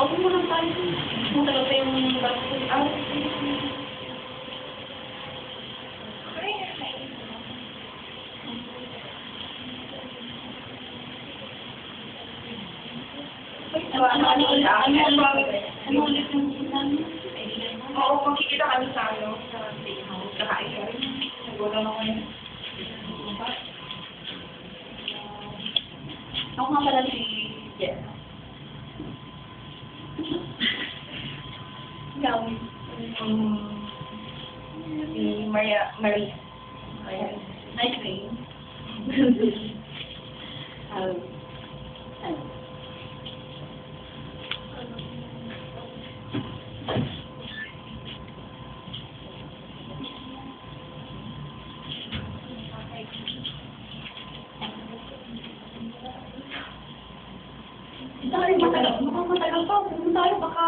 Huwag mo lang tayo. Kung talaga yung bago ko. Ano ulit yung sinabi? Oo, makikita kami sa steakhouse. Kakain ka rin. Nagulang ako yun. Ako nga pala si Jess. Ikaw, si Maria. Nice name. Ano? Sorry, matagal pa. Kung tayo, baka,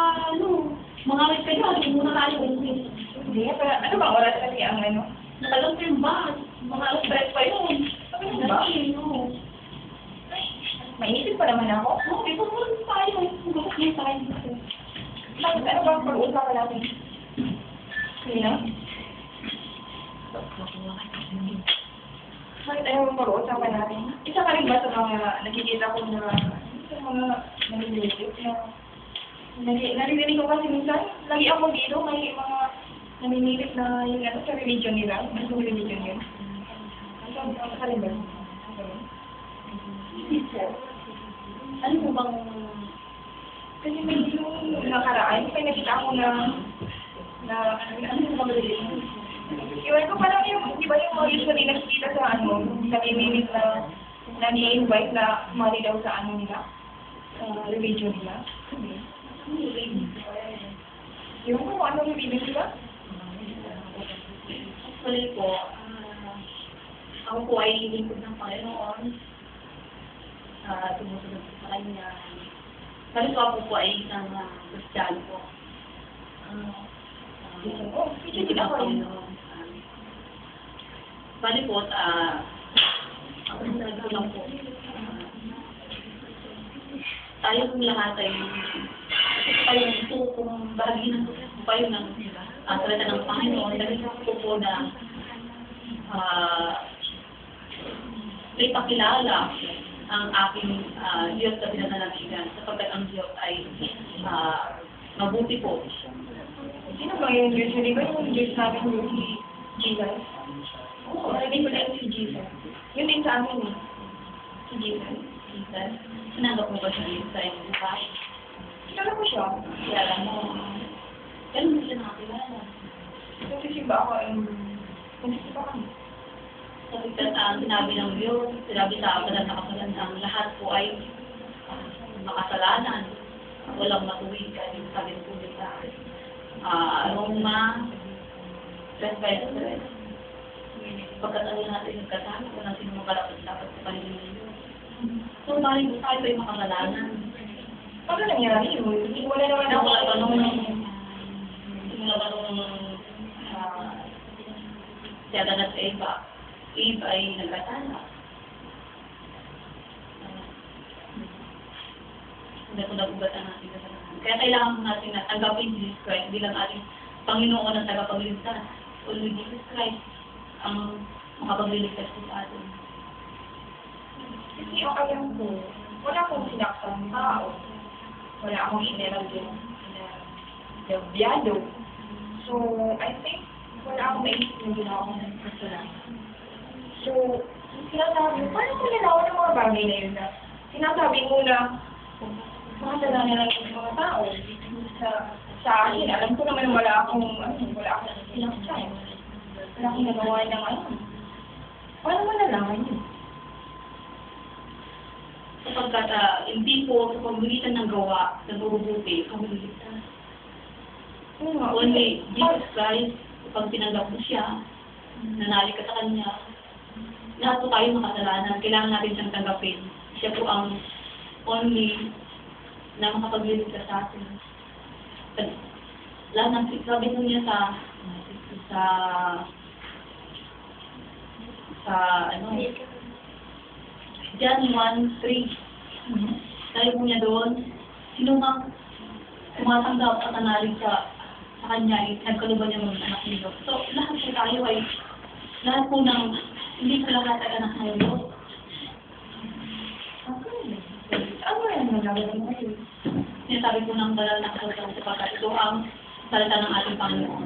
mangawit kayo, hindi muna tayo. Hindi, pero ano bang oras kasi ang ano? Matagal pa yung bus. Mga alas 3 pa yun. Ano ba? Maisip pa naman ako. Oo, ito mo lang tayo. Magkakot mo tayo. Bakit ano bang pag-uusapan natin? Sino? Bakit ano bang pag-uusapan natin? Isa ka rin ba sa mga nakikita ko na sa mga nalilitip na naririnig ko kasi minsan, lagi ako dito, may mga naninilip na yung ano sa religion nila. Ano religion yun? Ano ka rin ba? Ano mo bang... Kasi may yung nakaraan, may nakita ako na ano yung mga religion? Iwan ko parang yung, di ba yung mga usually nakikita sa ano, namimilit na nani-invite na mali daw sa ano nila, sa religion nila. Yung kung ano yung ibig nila? Actually po, ako po ay lingkod ng Panginoon. Tumusunod sa Kanya. Bali po ako po ay isang Kristiyano po. Hindi ako rin. Bali po, ako sa lang po. Tayo pong lahat ay tayo ito kung bahagi ng tayo ng salita ng Panginoon. Dahil po po na may pakilala ang aking Diyos sa pinanalabigan sapagkat ang Diyos ay mabuti po. Sino ba yung Diyos? Hindi ba yung Diyos namin yung si Jesus? Oo, hindi ko lang si Jesus. Yun din sa amin eh. Si Jesus. Jesus, sinanggap mo ba siya sa iyong buhay? Kilala ko siya. Kilala mo. Ganun mo siya nakakilala. Kasi simba ako ay nagsisimba kami. Sapagkat ang sinabi ng Diyos, sinabi sa kalan na kasalan ang lahat po ay makasalanan. Walang matuwigan. Sabi po sa Roma 3:3. Pagkat ano natin nagkasama, walang sino makalapit dapat sa Panginoon ng Diyos. So, maaaring tayo ay makasalanan. Ano nangyari yun? Wala naman ako. Simula ba nung si Adan at Eva? Eve ay nagkasala. Nagugatan natin kasalanan. Kaya kailangan natin na tanggapin Jesus Christ bilang ating Panginoon at tagapagligtas. Only Jesus Christ ang makapagliligtas sa atin. Kasi okay lang po. Wala akong sinaktan tao. Wala akong inabyado. So, I think wala akong maisip na ginawa ko ng kasalanan. So, sinasabi mo, paano ko nalawan ng mga bagay na yun na sinasabi mo na makasalanan lang yung mga tao. Sa akin, alam ko naman wala akong sinaktan. Wala akong nagawa ng ano. Paano mo nalaman yun? Sapagkat hindi po sa pamamagitan ng gawa na mabubuti ang maligtas. Only Jesus Christ, pag tinanggap mo siya, nanali ka sa Kanya, lahat po tayo makasalanan. Kailangan natin siyang tanggapin. Siya po ang only na makapagliligtas sa atin. Lahat ng sabi mo niya John 1:3. Sabi mo niya doon, sino mang tumatanggap at nanalig sa kanya, ay nagkaluban niya mga anak ni Diyos. So, lahat po tayo ay, lahat po ng, hindi po lahat ay anak ng Diyos. Ano yan nagagawa mo ngayon? Sinasabi po ng banal na kasulatan sapagkat ito ang salita ng ating Panginoon.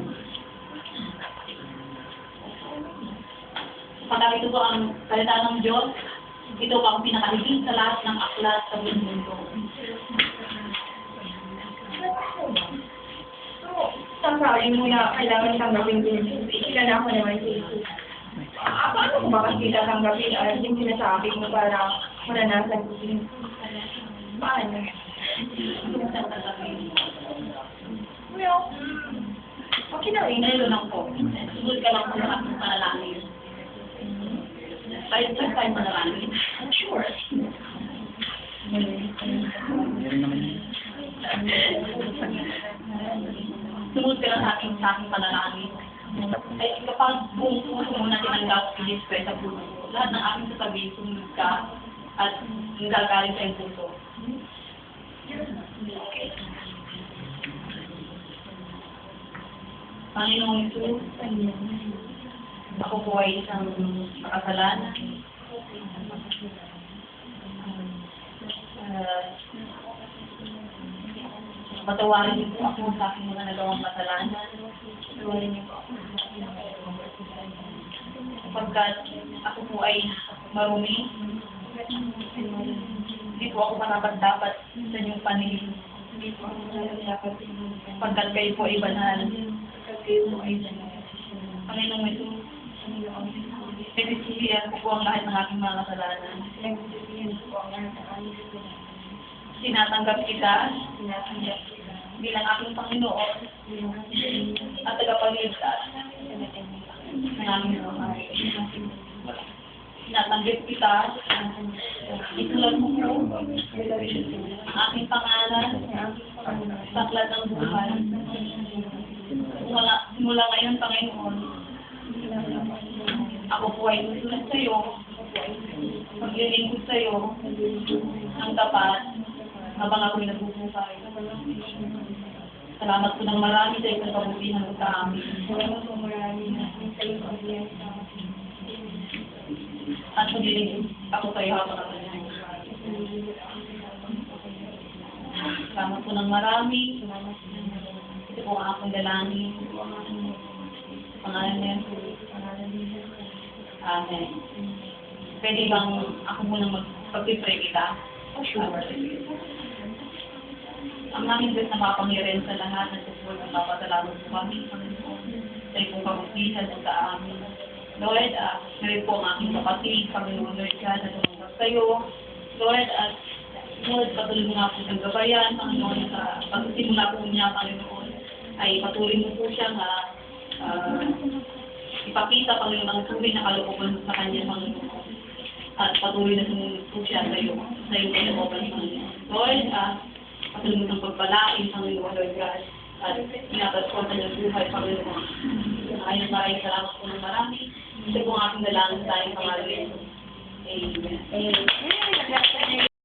Sapagkat ito po ang salita ng Diyos, ito po ang pinakahigit sa lahat ng aklat sa buong mundo. So, sasabi mo na kailangan tanggapin din. Kilala ko naman si Jesus. Paano mo ba kasi tatanggapin yung sinasabi mo para maranasan ko din? Paano? Well, okay na rin. Ngayon lang po. Susunod ka lang po sa ating panalangin. Tayo manalangin. I'm sure. Sumunod ka lang sa ating panalangin. Ay, kapag kung mo na tinanggap si Jesus Christ sa puso, lahat ng aking sasabihin, sumunod ka at nagagaling sa iyong puso. Panginoong Isus, ako po ay isang makasalanan. Patawarin niyo po ako sa aking mga nagawang kasalanan. Patawarin niyo po ako. Sapagkat ako po ay marumi, hindi po ako marapat-dapat sa inyong paningin. Hindi po ako marapat-dapat sapagkat kayo po ay banal. Panginoong ito, pinagsisilyan ko po ang lahat ng aking mga kasalanan. Tinatanggap kita bilang aking Panginoon at tagapagligtas ng aming buhay. Tinatanggap kita, isulat mo po ang aking pangalan sa aklat ng buhay. Mula ngayon, Panginoon, ako po ay susunod sa iyo, maglilingkod sa iyo ng tapat habang ako'y nagbubuhay. Salamat po ng marami sa isang kabutihan mo sa amin. Salamat po marami sa iyong kabutihan sa amin. At maglilingkod ako sa iyo habang ako nagbubuhay. Salamat po ng marami. Ito po ang aking dalangin. Pangalan na yan. Amen. Pwede bang ako munang magpag-pray kita? Oh, sure. Ang aming Diyos na makapangyarihan sa lahat ng support at papasalamat po kami, Panginoon, sa iyong kabutihan sa amin. Lord, ngayon po ang aking kapatid, Panginoon, Lord God, na tumunod sa iyo. Lord, at Lord, patuloy mo nga po ng gabayan, Panginoon, sa pagsisimula po niya, Panginoon, ay patuloy mo po siya nga ipakita, Panginoon, ang tunay na kalooban sa kanya, Panginoon. At patuloy na sumunod po siya sa iyo kalooban, Panginoon. Lord, patuloy mo ng pagpalain, Panginoon, Lord God. At pinapasok sa niyong buhay, Panginoon. Ayun, maraming salamat po ng marami. Ito po ang aking dalangin sa aking pangalan. Amen. Amen.